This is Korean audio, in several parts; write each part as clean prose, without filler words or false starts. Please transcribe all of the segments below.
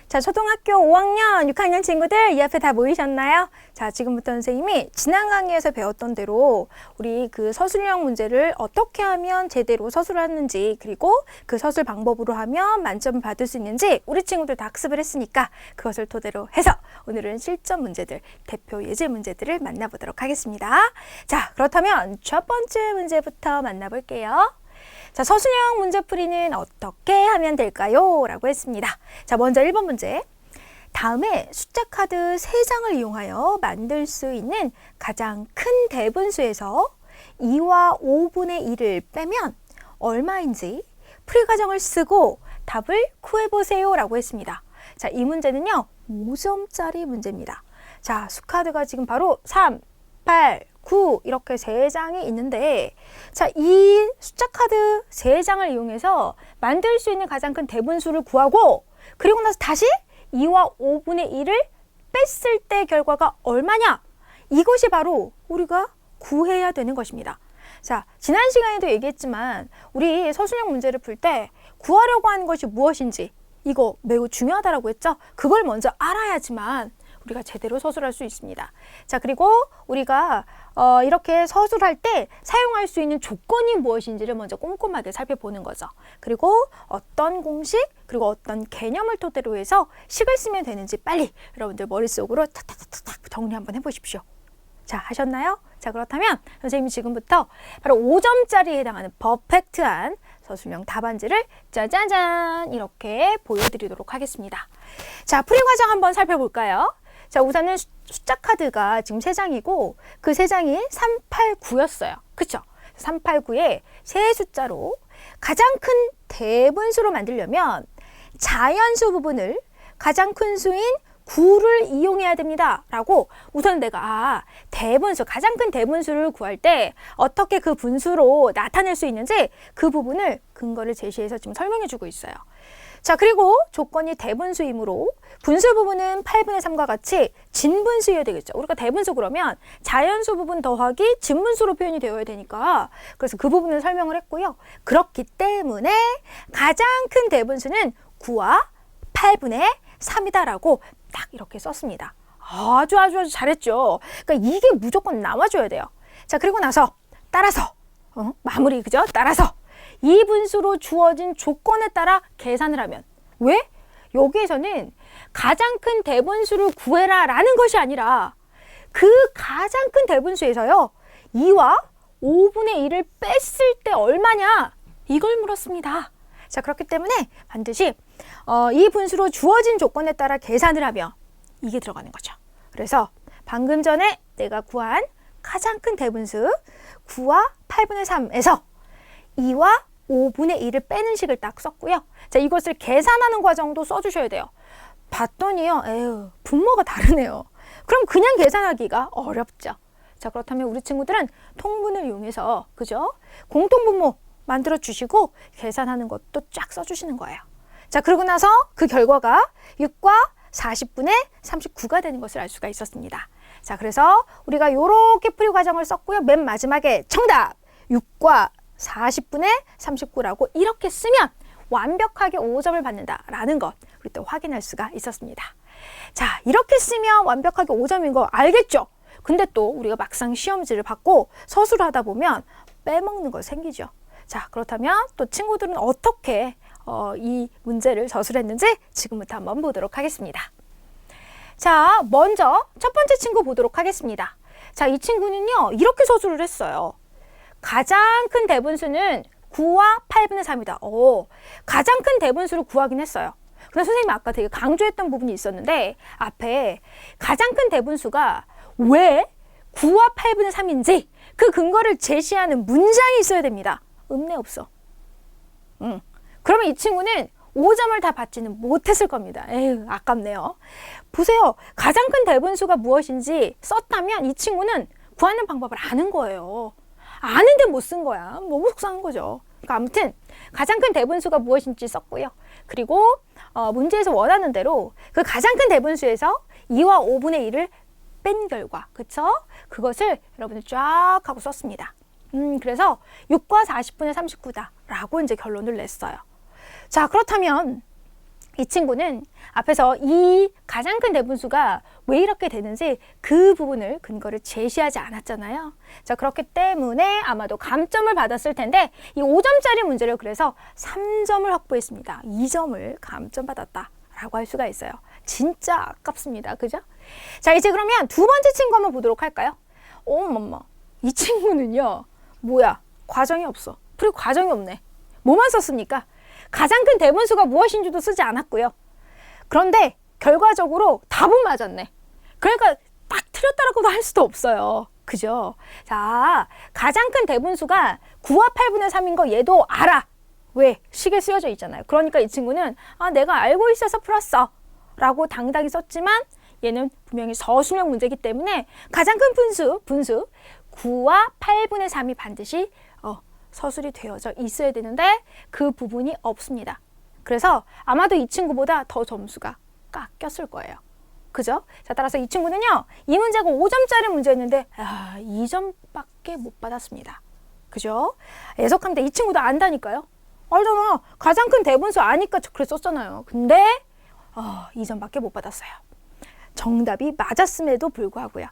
자, 초등학교 5학년, 6학년 친구들 이 앞에 다 모이셨나요? 자, 지금부터 선생님이 지난 강의에서 배웠던 대로 우리 그 서술형 문제를 어떻게 하면 제대로 서술하는지, 그리고 그 서술 방법으로 하면 만점 받을 수 있는지 우리 친구들 다 학습을 했으니까 그것을 토대로 해서 오늘은 실전 문제들, 대표 예제 문제들을 만나보도록 하겠습니다. 자, 그렇다면 첫 번째 문제부터 만나볼게요. 자, 서술형 문제풀이는 어떻게 하면 될까요? 라고 했습니다. 자, 먼저 1번 문제. 다음에 숫자 카드 3장을 이용하여 만들 수 있는 가장 큰 대분수에서 2와 5분의 1을 빼면 얼마인지 풀이 과정을 쓰고 답을 구해보세요 라고 했습니다. 자, 이 문제는요, 5점짜리 문제입니다. 자, 수카드가 지금 바로 3, 8, 9 이렇게 3장이 있는데, 자, 이 숫자 카드 3장을 이용해서 만들 수 있는 가장 큰 대분수를 구하고, 그리고 나서 다시 2와 5분의 1을 뺐을 때 결과가 얼마냐? 이것이 바로 우리가 구해야 되는 것입니다. 자, 지난 시간에도 얘기했지만 우리 서술형 문제를 풀 때 구하려고 하는 것이 무엇인지 이거 매우 중요하다고 했죠? 그걸 먼저 알아야지만 우리가 제대로 서술할 수 있습니다. 자, 그리고 우리가 이렇게 서술할 때 사용할 수 있는 조건이 무엇인지를 먼저 꼼꼼하게 살펴보는 거죠. 그리고 어떤 공식, 그리고 어떤 개념을 토대로 해서 식을 쓰면 되는지 빨리 여러분들 머릿속으로 탁탁탁탁 정리 한번 해보십시오. 자, 하셨나요? 자, 그렇다면 선생님이 지금부터 바로 5점짜리에 해당하는 퍼펙트한 서술형 답안지를 짜자잔 이렇게 보여드리도록 하겠습니다. 자, 풀이 과정 한번 살펴볼까요? 자, 우선은 숫자 카드가 지금 3장이고 그 3장이 3, 8, 9였어요. 그쵸? 3, 8, 9에 세 숫자로 가장 큰 대분수로 만들려면 자연수 부분을 가장 큰 수인 9를 이용해야 됩니다. 라고 우선 내가 대분수, 가장 큰 대분수를 구할 때 어떻게 그 분수로 나타낼 수 있는지 그 부분을 근거를 제시해서 지금 설명해 주고 있어요. 자, 그리고 조건이 대분수이므로 분수 부분은 8분의 3과 같이 진분수여야 되겠죠. 우리가 대분수 그러면 자연수 부분 더하기 진분수로 표현이 되어야 되니까 그래서 그 부분을 설명을 했고요. 그렇기 때문에 가장 큰 대분수는 9와 8분의 3이다라고 딱 이렇게 썼습니다. 아주 잘했죠. 그러니까 이게 무조건 나와줘야 돼요. 자, 그리고 나서 따라서 마무리, 그죠? 따라서 이 분수로 주어진 조건에 따라 계산을 하면, 왜? 여기에서는 가장 큰 대분수를 구해라 라는 것이 아니라 그 가장 큰 대분수에서요 2와 5분의 1을 뺐을 때 얼마냐 이걸 물었습니다. 자, 그렇기 때문에 반드시 이 분수로 주어진 조건에 따라 계산을 하면 이게 들어가는 거죠. 그래서 방금 전에 내가 구한 가장 큰 대분수 9와 8분의 3에서 2와 5분의 1을 빼는 식을 딱 썼고요. 자, 이것을 계산하는 과정도 써주셔야 돼요. 봤더니요, 에휴, 분모가 다르네요. 그럼 그냥 계산하기가 어렵죠. 자, 그렇다면 우리 친구들은 통분을 이용해서, 그죠? 공통분모 만들어 주시고 계산하는 것도 쫙 써주시는 거예요. 자, 그러고 나서 그 결과가 6과 40분의 39가 되는 것을 알 수가 있었습니다. 자, 그래서 우리가 이렇게 풀이 과정을 썼고요. 맨 마지막에 정답 6과 40분의 39라고 이렇게 쓰면 완벽하게 5점을 받는다라는 것 우리 또 확인할 수가 있었습니다. 자, 이렇게 쓰면 완벽하게 5점인 거 알겠죠? 근데 또 우리가 막상 시험지를 받고 서술을 하다 보면 빼먹는 거 생기죠. 자, 그렇다면 또 친구들은 어떻게 이 문제를 서술했는지 지금부터 한번 보도록 하겠습니다. 자, 먼저 첫 번째 친구 보도록 하겠습니다. 자, 이 친구는요 이렇게 서술을 했어요. 가장 큰 대분수는 9와 8분의 3이다. 가장 큰 대분수를 구하긴 했어요. 근데 선생님이 아까 되게 강조했던 부분이 있었는데 앞에 가장 큰 대분수가 왜 9와 8분의 3인지 그 근거를 제시하는 문장이 있어야 됩니다. 없네, 없어. 그러면 이 친구는 5점을 다 받지는 못했을 겁니다. 에휴, 아깝네요. 보세요. 가장 큰 대분수가 무엇인지 썼다면 이 친구는 구하는 방법을 아는 거예요. 아는데 못 쓴 거야. 너무 속상한 거죠. 그러니까 아무튼 가장 큰 대분수가 무엇인지 썼고요. 그리고 문제에서 원하는 대로 그 가장 큰 대분수에서 2와 5분의 1을 뺀 결과, 그쵸? 그것을 여러분들 쫙 하고 썼습니다. 그래서 6과 40분의 39다 라고 이제 결론을 냈어요. 자, 그렇다면 이 친구는 앞에서 이 가장 큰 대분수가 왜 이렇게 되는지 그 부분을 근거를 제시하지 않았잖아요. 자, 그렇기 때문에 아마도 감점을 받았을 텐데 이 5점짜리 문제를 그래서 3점을 확보했습니다. 2점을 감점 받았다라고 할 수가 있어요. 진짜 아깝습니다. 그죠? 자, 이제 그러면 두 번째 친구 한번 보도록 할까요? 어머머, 이 친구는요. 뭐야? 과정이 없어. 그리고 과정이 없네. 뭐만 썼습니까? 가장 큰 대분수가 무엇인지도 쓰지 않았고요. 그런데 결과적으로 답은 맞았네. 그러니까 딱 틀렸다라고도 할 수도 없어요. 그죠? 자, 가장 큰 대분수가 9와 8분의 3인 거 얘도 알아. 왜? 식에 쓰여져 있잖아요. 그러니까 이 친구는 내가 알고 있어서 풀었어 라고 당당히 썼지만 얘는 분명히 서술형 문제이기 때문에 가장 큰 분수 9와 8분의 3이 반드시 서술이 되어져 있어야 되는데 그 부분이 없습니다. 그래서 아마도 이 친구보다 더 점수가 깎였을 거예요. 그죠? 자, 따라서 이 친구는요. 이 문제가 5점짜리 문제였는데 2점밖에 못 받았습니다. 그죠? 애석하면 이 친구도 안다니까요. 알잖아. 가장 큰 대분수 아니까 그래 썼잖아요. 근데 2점밖에 못 받았어요. 정답이 맞았음에도 불구하고요.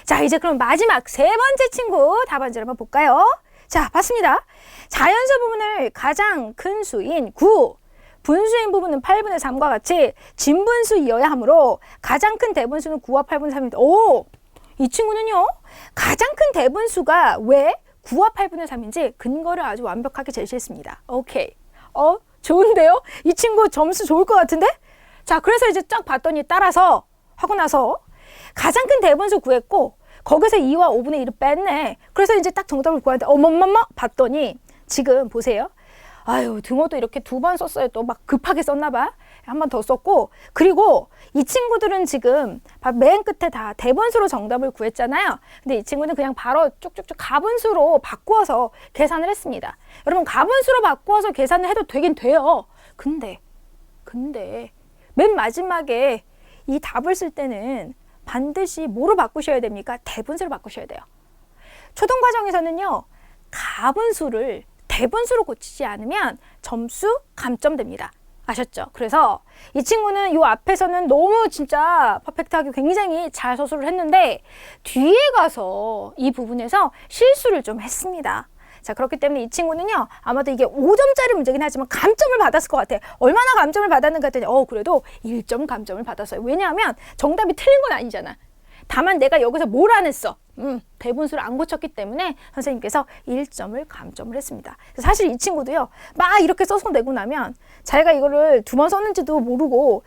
자, 이제 그럼 마지막 세 번째 친구 답안지를 한번 볼까요? 자, 봤습니다. 자연수 부분을 가장 큰 수인 9, 분수인 부분은 8분의 3과 같이 진분수이어야 하므로 가장 큰 대분수는 9와 8분의 3입니다. 오! 이 친구는요. 가장 큰 대분수가 왜 9와 8분의 3인지 근거를 아주 완벽하게 제시했습니다. 오케이. 좋은데요? 이 친구 점수 좋을 것 같은데? 자, 그래서 이제 쫙 봤더니 따라서 하고 나서 가장 큰 대분수 구했고 거기서 2와 5분의 1을 뺐네. 그래서 이제 딱 정답을 구하는데 어머머머 봤더니 지금 보세요. 아유, 등호도 이렇게 두 번 썼어요. 또 막 급하게 썼나 봐. 한 번 더 썼고 그리고 이 친구들은 지금 맨 끝에 다 대분수로 정답을 구했잖아요. 근데 이 친구는 그냥 바로 쭉쭉쭉 가분수로 바꾸어서 계산을 했습니다. 여러분 가분수로 바꾸어서 계산을 해도 되긴 돼요. 근데 맨 마지막에 이 답을 쓸 때는 반드시 뭐로 바꾸셔야 됩니까? 대분수로 바꾸셔야 돼요. 초등과정에서는요. 가분수를 대분수로 고치지 않으면 점수 감점됩니다. 아셨죠? 그래서 이 친구는 이 앞에서는 너무 진짜 퍼펙트하게 굉장히 잘 서술을 했는데 뒤에 가서 이 부분에서 실수를 좀 했습니다. 자, 그렇기 때문에 이 친구는요. 아마도 이게 5점짜리 문제긴 하지만 감점을 받았을 것 같아. 얼마나 감점을 받았는가 했더니 그래도 1점 감점을 받았어요. 왜냐하면 정답이 틀린 건 아니잖아. 다만 내가 여기서 뭘 안 했어? 대분수를 안 고쳤기 때문에 선생님께서 1점을 감점을 했습니다. 사실 이 친구도요. 막 이렇게 써서 내고 나면 자기가 이거를 두 번 썼는지도 모르고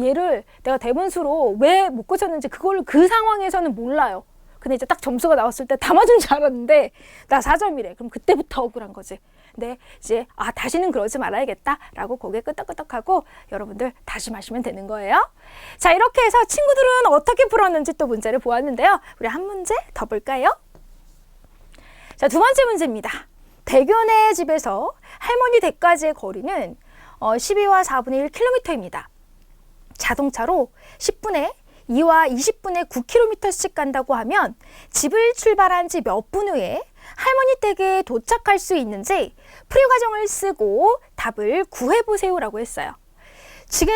얘를 내가 대분수로 왜 못 고쳤는지 그거를 그 상황에서는 몰라요. 근데 이제 딱 점수가 나왔을 때 다 맞은 줄 알았는데 나 4점이래. 그럼 그때부터 억울한 거지. 근데 이제 다시는 그러지 말아야겠다라고 고개 끄덕끄덕하고 여러분들 다짐하시면 되는 거예요. 자, 이렇게 해서 친구들은 어떻게 풀었는지 또 문제를 보았는데요. 우리 한 문제 더 볼까요? 자, 두 번째 문제입니다. 대견의 집에서 할머니 댁까지의 거리는 12와 4분의 1km입니다. 자동차로 10분에 2와 20분에 9km씩 간다고 하면 집을 출발한 지 몇 분 후에 할머니 댁에 도착할 수 있는지 풀이 과정을 쓰고 답을 구해보세요 라고 했어요. 지금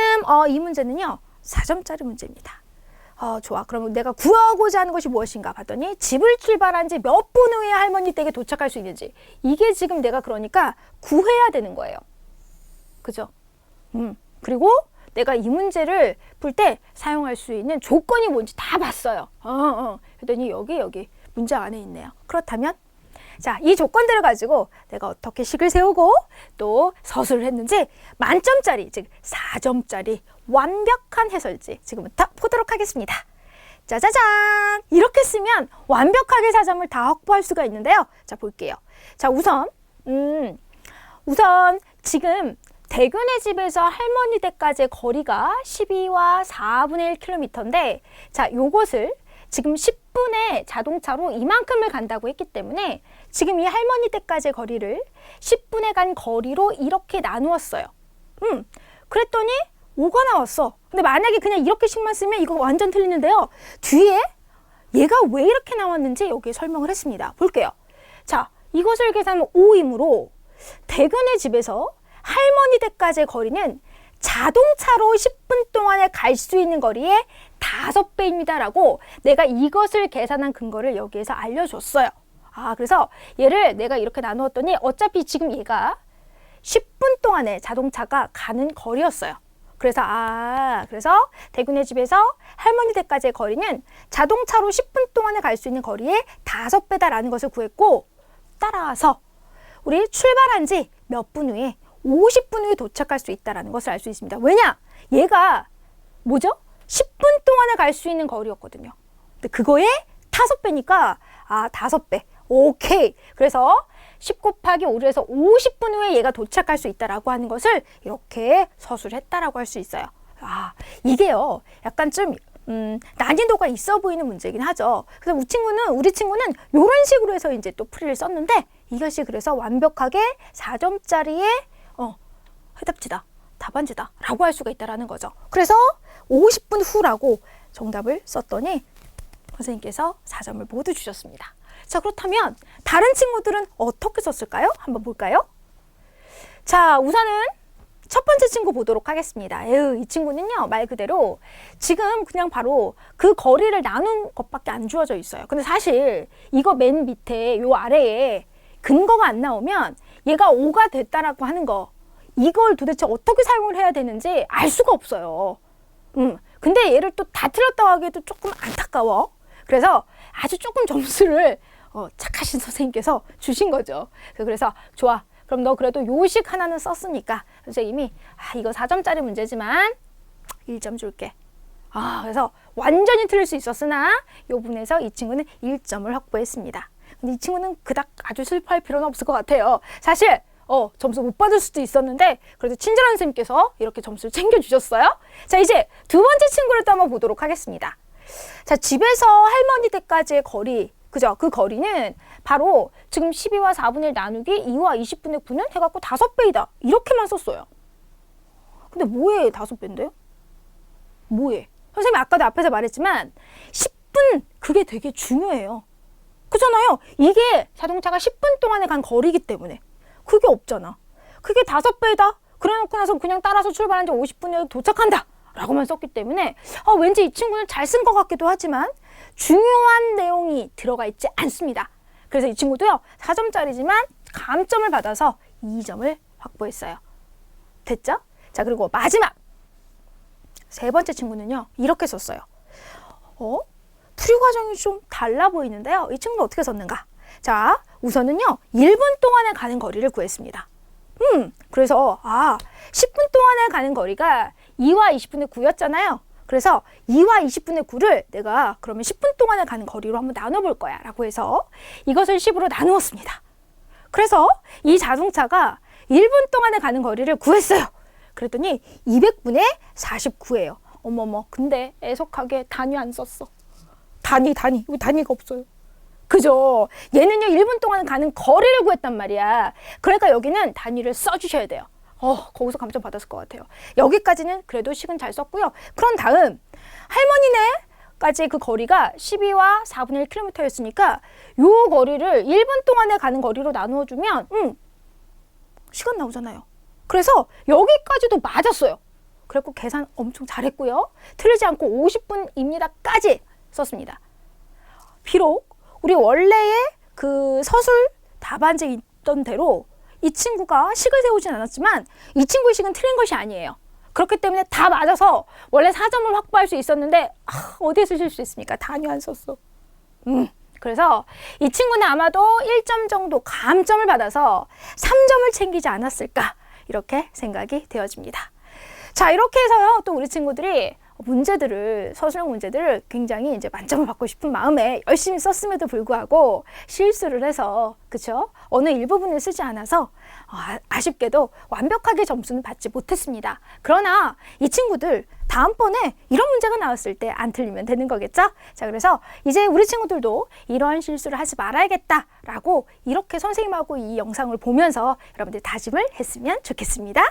이 문제는요. 4점짜리 문제입니다. 좋아. 그럼 내가 구하고자 하는 것이 무엇인가 봤더니 집을 출발한 지 몇 분 후에 할머니 댁에 도착할 수 있는지 이게 지금 내가 그러니까 구해야 되는 거예요. 그죠? 그리고 내가 이 문제를 풀 때 사용할 수 있는 조건이 뭔지 다 봤어요. 그랬더니 여기 문장 안에 있네요. 그렇다면 자, 이 조건들을 가지고 내가 어떻게 식을 세우고 또 서술을 했는지 만점짜리, 즉 4점짜리 완벽한 해설지 지금부터 보도록 하겠습니다. 짜자잔! 이렇게 쓰면 완벽하게 4점을 다 확보할 수가 있는데요. 자, 볼게요. 자, 우선 지금 대근의 집에서 할머니 댁까지의 거리가 12와 4분의 1km인데 자, 요것을 지금 10분에 자동차로 이만큼을 간다고 했기 때문에 지금 이 할머니 댁까지의 거리를 10분에 간 거리로 이렇게 나누었어요. 그랬더니 5가 나왔어. 근데 만약에 그냥 이렇게씩만 쓰면 이거 완전 틀리는데요. 뒤에 얘가 왜 이렇게 나왔는지 여기에 설명을 했습니다. 볼게요. 자, 이것을 계산하면 5이므로 대근의 집에서 할머니 댁까지의 거리는 자동차로 10분 동안에 갈 수 있는 거리의 5배입니다 라고 내가 이것을 계산한 근거를 여기에서 알려줬어요. 그래서 얘를 내가 이렇게 나누었더니 어차피 지금 얘가 10분 동안에 자동차가 가는 거리였어요. 그래서 그래서 대군의 집에서 할머니 댁까지의 거리는 자동차로 10분 동안에 갈 수 있는 거리의 5배다라는 것을 구했고, 따라서 우리 출발한 지 몇 분 후에 50분 후에 도착할 수 있다는 것을 알 수 있습니다. 왜냐? 얘가 뭐죠? 10분 동안에 갈 수 있는 거리였거든요. 근데 그거의 5배니까 5배. 오케이. 그래서 10 곱하기 5를 해서 50분 후에 얘가 도착할 수 있다라고 하는 것을 이렇게 서술을 했다라고 할 수 있어요. 이게요, 약간 좀 난이도가 있어 보이는 문제긴 하죠. 그래서 우리 친구는 이런 식으로 해서 이제 또 풀이를 썼는데, 이것이 그래서 완벽하게 4점짜리의 해답지다, 답안지다 라고 할 수가 있다라는 거죠. 그래서 50분 후라고 정답을 썼더니 선생님께서 4점을 모두 주셨습니다. 자, 그렇다면 다른 친구들은 어떻게 썼을까요? 한번 볼까요? 자, 우선은 첫 번째 친구 보도록 하겠습니다. 이 친구는요, 말 그대로 지금 그냥 바로 그 거리를 나눈 것밖에 안 주어져 있어요. 근데 사실 이거 맨 밑에 요 아래에 근거가 안 나오면 얘가 5가 됐다라고 하는 거, 이걸 도대체 어떻게 사용을 해야 되는지 알 수가 없어요. 근데 얘를 또 다 틀렸다고 하기에도 조금 안타까워. 그래서 아주 조금 점수를 착하신 선생님께서 주신 거죠. 그래서 좋아, 그럼 너 그래도 요식 하나는 썼으니까 선생님이 이거 4점짜리 문제지만 1점 줄게. 그래서 완전히 틀릴 수 있었으나 이 부분에서 이 친구는 1점을 확보했습니다. 근데 이 친구는 그닥 아주 슬퍼할 필요는 없을 것 같아요. 사실 점수 못 받을 수도 있었는데 그래도 친절한 선생님께서 이렇게 점수를 챙겨주셨어요. 자, 이제 두 번째 친구를 또 한번 보도록 하겠습니다. 자, 집에서 할머니 댁까지의 거리, 그죠? 그 거리는 바로 지금 12와 4분의 1 나누기 2와 20분의 9는 해갖고 5배이다. 이렇게만 썼어요. 근데 뭐에 5배인데요? 뭐에? 선생님이 아까도 앞에서 말했지만 10분, 그게 되게 중요해요. 그렇잖아요. 이게 자동차가 10분 동안에 간 거리이기 때문에. 그게 없잖아. 그게 5배다. 그래놓고 나서 그냥 따라서 출발한 지 50분에 도착한다 라고만 썼기 때문에 왠지 이 친구는 잘 쓴 것 같기도 하지만 중요한 내용이 들어가 있지 않습니다. 그래서 이 친구도요, 4점짜리지만 감점을 받아서 2점을 확보했어요. 됐죠? 자, 그리고 마지막 세 번째 친구는요, 이렇게 썼어요. 풀이 과정이 좀 달라 보이는데요. 이 친구는 어떻게 썼는가? 자, 우선은요, 1분 동안에 가는 거리를 구했습니다. 그래서 10분 동안에 가는 거리가 2와 20분의 9였잖아요. 그래서 2와 20분의 9를 내가 그러면 10분 동안에 가는 거리로 한번 나눠볼 거야 라고 해서 이것을 10으로 나누었습니다. 그래서 이 자동차가 1분 동안에 가는 거리를 구했어요. 그랬더니 200분의 49예요. 어머머, 근데 애석하게 단위 안 썼어. 단위, 왜 단위가 없어요? 그죠? 얘는요, 1분 동안 가는 거리를 구했단 말이야. 그러니까 여기는 단위를 써주셔야 돼요. 거기서 감점 받았을 것 같아요. 여기까지는 그래도 식은 잘 썼고요. 그런 다음 할머니네까지 그 거리가 12와 4분의 1km였으니까 요 거리를 1분 동안에 가는 거리로 나누어주면 시간 나오잖아요. 그래서 여기까지도 맞았어요. 그래갖고 계산 엄청 잘했고요. 틀리지 않고 50분입니다까지 썼습니다. 비록 우리 원래의 그 서술 답안지에 있던 대로 이 친구가 식을 세우진 않았지만 이 친구의 식은 틀린 것이 아니에요. 그렇기 때문에 다 맞아서 원래 4점을 확보할 수 있었는데 어디에 쓰실 수 있습니까? 단위 안 썼어. 그래서 이 친구는 아마도 1점 정도 감점을 받아서 3점을 챙기지 않았을까, 이렇게 생각이 되어집니다. 자, 이렇게 해서요, 또 우리 친구들이 서술형 문제들을 굉장히 이제 만점을 받고 싶은 마음에 열심히 썼음에도 불구하고 실수를 해서, 그쵸? 어느 일부분을 쓰지 않아서 아쉽게도 완벽하게 점수는 받지 못했습니다. 그러나 이 친구들 다음번에 이런 문제가 나왔을 때 안 틀리면 되는 거겠죠? 자, 그래서 이제 우리 친구들도 이러한 실수를 하지 말아야겠다라고 이렇게 선생님하고 이 영상을 보면서 여러분들 다짐을 했으면 좋겠습니다.